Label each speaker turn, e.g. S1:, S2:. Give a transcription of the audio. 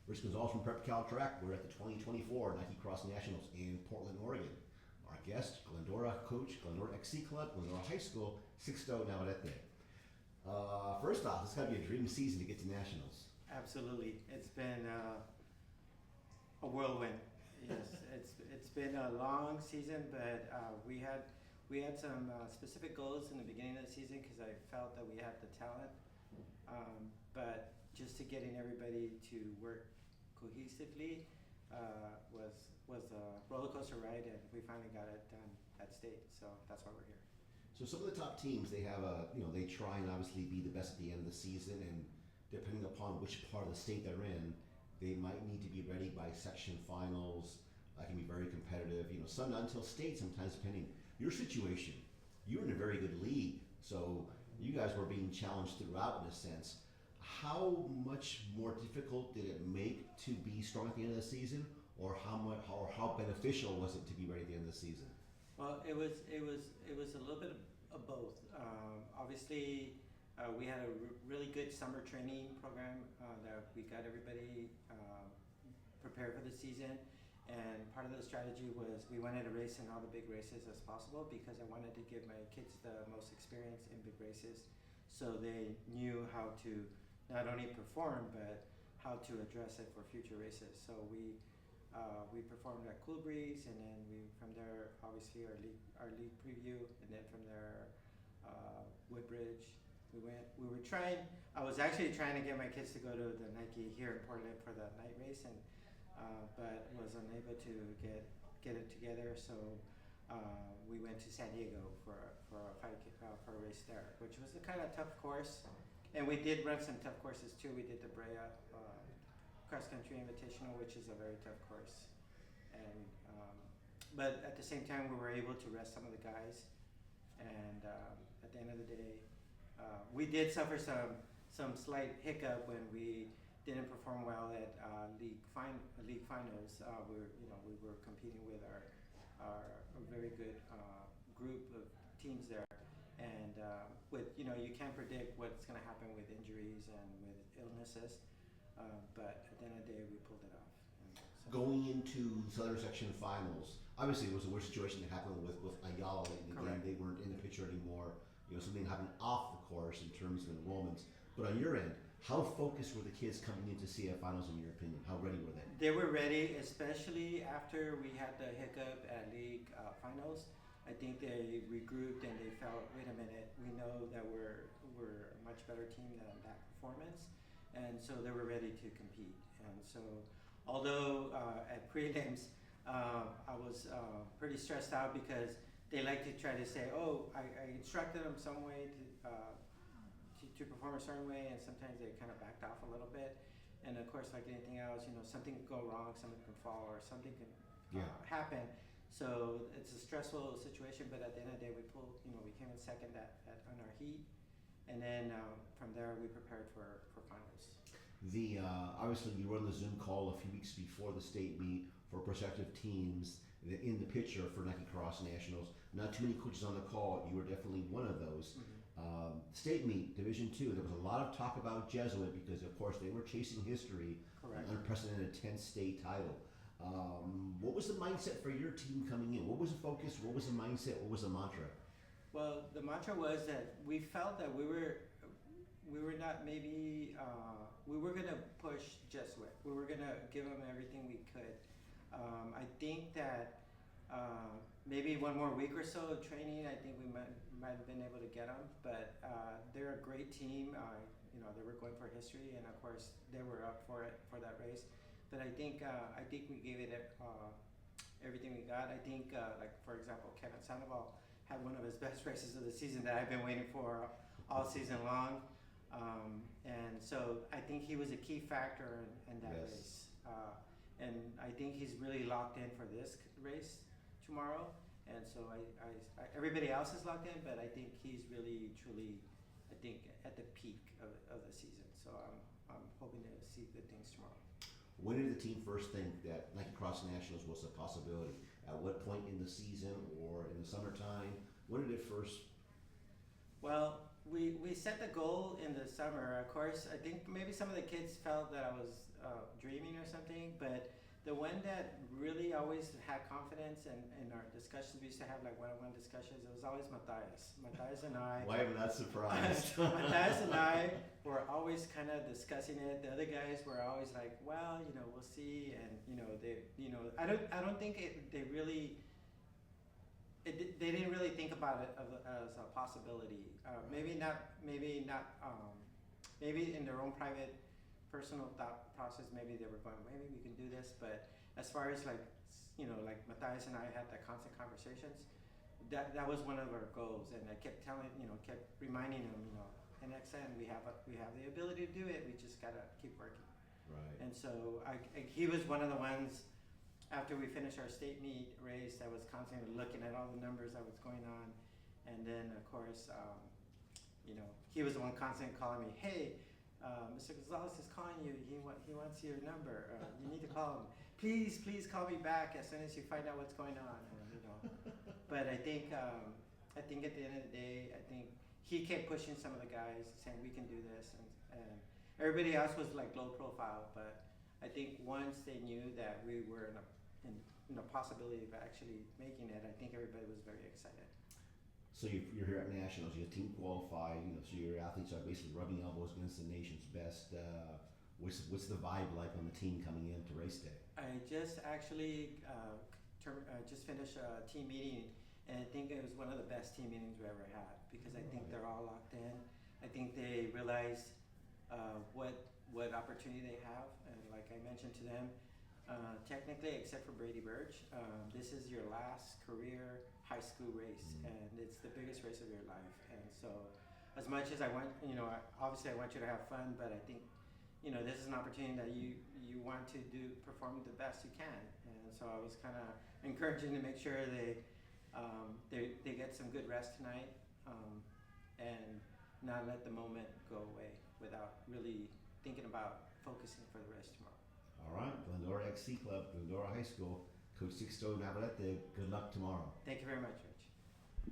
S1: Rich Gonzalez from Prep Cal Track. We're at the 2024 Nike Cross Nationals in Portland, Oregon. Our guest, Glendora coach, Glendora XC Club, Glendora High School, Sixto Navarette. First off, it's got to be a dream season to get to nationals.
S2: Absolutely, it's been a whirlwind. Yes, it's been a long season, but we had some specific goals in the beginning of the season because I felt that we had the talent, but just to getting everybody to work cohesively was a roller coaster ride, and we finally got it done at state. So that's why we're here.
S1: So some of the top teams, they have they try and obviously be the best at the end of the season, and depending upon which part of the state they're in, they might need to be ready by section finals. That can be very competitive. Some not until state sometimes, depending. Your situation, you're in a very good league, so you guys were being challenged throughout in a sense. How much more difficult did it make to be strong at the end of the season, or how beneficial was it to be ready at the end of the season?
S2: Well, it was a little bit of both. Obviously, we had a really good summer training program that we got everybody prepared for the season. And part of the strategy was we wanted to race in all the big races as possible because I wanted to give my kids the most experience in big races, so they knew how to not only perform but how to address it for future races. So we performed at Cool Breeze, and then from there obviously our league preview, and then from there Woodbridge. I was actually trying to get my kids to go to the Nike here in Portland for the night race, and but was unable to get it together. So we went to San Diego for a race there, which was a kind of tough course. And we did run some tough courses too. We did the Brea Cross Country Invitational, which is a very tough course. And but at the same time, we were able to rest some of the guys. And at the end of the day, we did suffer some slight hiccup when we didn't perform well at league finals. We were competing with our very good group of teams there, and you can't predict what's going to happen with injuries and with illnesses, but at the end of the day we pulled it off.
S1: Going into Southern Section finals, obviously it was a weird situation that happened with Ayala late in the game. They weren't in the picture anymore. Something happened off the course in terms of enrollments. But on your end, how focused were the kids coming into CF finals in your opinion? How ready were they?
S2: They were ready, especially after we had the hiccup at league finals. I think they regrouped and they felt, wait a minute, we know that we're a much better team than that performance, and so they were ready to compete. And so, although at prelims I was pretty stressed out because they like to try to say, oh, I instructed them some way to perform a certain way, and sometimes they kind of backed off a little bit. And of course, like anything else, something could go wrong, something can fall, or something can happen. So it's a stressful situation, but at the end of the day, we came in second on our heat, and then from there we prepared for finals.
S1: Obviously you were on the Zoom call a few weeks before the state meet for prospective teams in the picture for Nike Cross Nationals. Not too many coaches on the call. You were definitely one of those. Mm-hmm. State meet, Division II, there was a lot of talk about Jesuit because, of course, they were chasing history.
S2: Correct.
S1: An unprecedented 10th state title. What was the mindset for your team coming in? What was the focus? What was the mindset? What was the mantra?
S2: Well, the mantra was that we felt that we were not maybe we were going to push Jesuit. We were going to give them everything we could. I think that maybe one more week or so of training, I think we might have been able to get them. But they're a great team. They were going for history, and of course they were up for it for that race. But I think we gave it everything we got. I think, like for example, Kevin Sandoval had one of his best races of the season that I've been waiting for all season long, and so I think he was a key factor in that race. And I think he's really locked in for this race tomorrow. And so everybody else is locked in, but I think he's really, truly, I think, at the peak of the season. So I'm hoping to see good things tomorrow.
S1: When did the team first think that Nike Cross Nationals was a possibility? At what point in the season or in the summertime? When did it first?
S2: Well, we set the goal in the summer. Of course, I think maybe some of the kids felt that I was dreaming or something, but the one that really always had confidence in our discussions, we used to have like one-on-one discussions, it was always Matthias. Matthias and I.
S1: Why am I not surprised?
S2: Matthias and I were always kind of discussing it. The other guys were always like, well, we'll see, and I don't think they really. They didn't really think about it as a possibility. Maybe not. Maybe in their own private, personal thought process, maybe they were going, maybe we can do this. But as far as like Matthias and I had that constant conversations, that was one of our goals. And I kept kept reminding him, NXN, we have the ability to do it. We just gotta keep working.
S1: Right.
S2: And so he was one of the ones. After we finished our state meet race, I was constantly looking at all the numbers that was going on, and then of course, he was the one constantly calling me, hey, Mr. Gonzalez is calling you, he wants your number, you need to call him. Please call me back as soon as you find out what's going on, But I think at the end of the day, I think he kept pushing some of the guys, saying we can do this, and everybody else was like low profile, but I think once they knew that we were in a possibility of actually making it, I think everybody was very excited.
S1: So you're here at Nationals, your team qualified, so your athletes are basically rubbing elbows against the nation's best. What's the vibe like on the team coming into race day?
S2: I just actually just finished a team meeting, and I think it was one of the best team meetings we ever had, because I think they're all locked in. I think they realized what opportunity they have, and like I mentioned to them, technically, except for Brady Birch, this is your last career high school race, and it's the biggest race of your life. And so, as much as I want, obviously I want you to have fun, but I think, this is an opportunity that you want to perform the best you can. And so I was kind of encouraging to make sure they get some good rest tonight, and not let the moment go away without really thinking about focusing for the race tomorrow.
S1: All right, Glendora XC Club, Glendora High School, Coach Sixto, Navarette, good luck tomorrow.
S2: Thank you very much.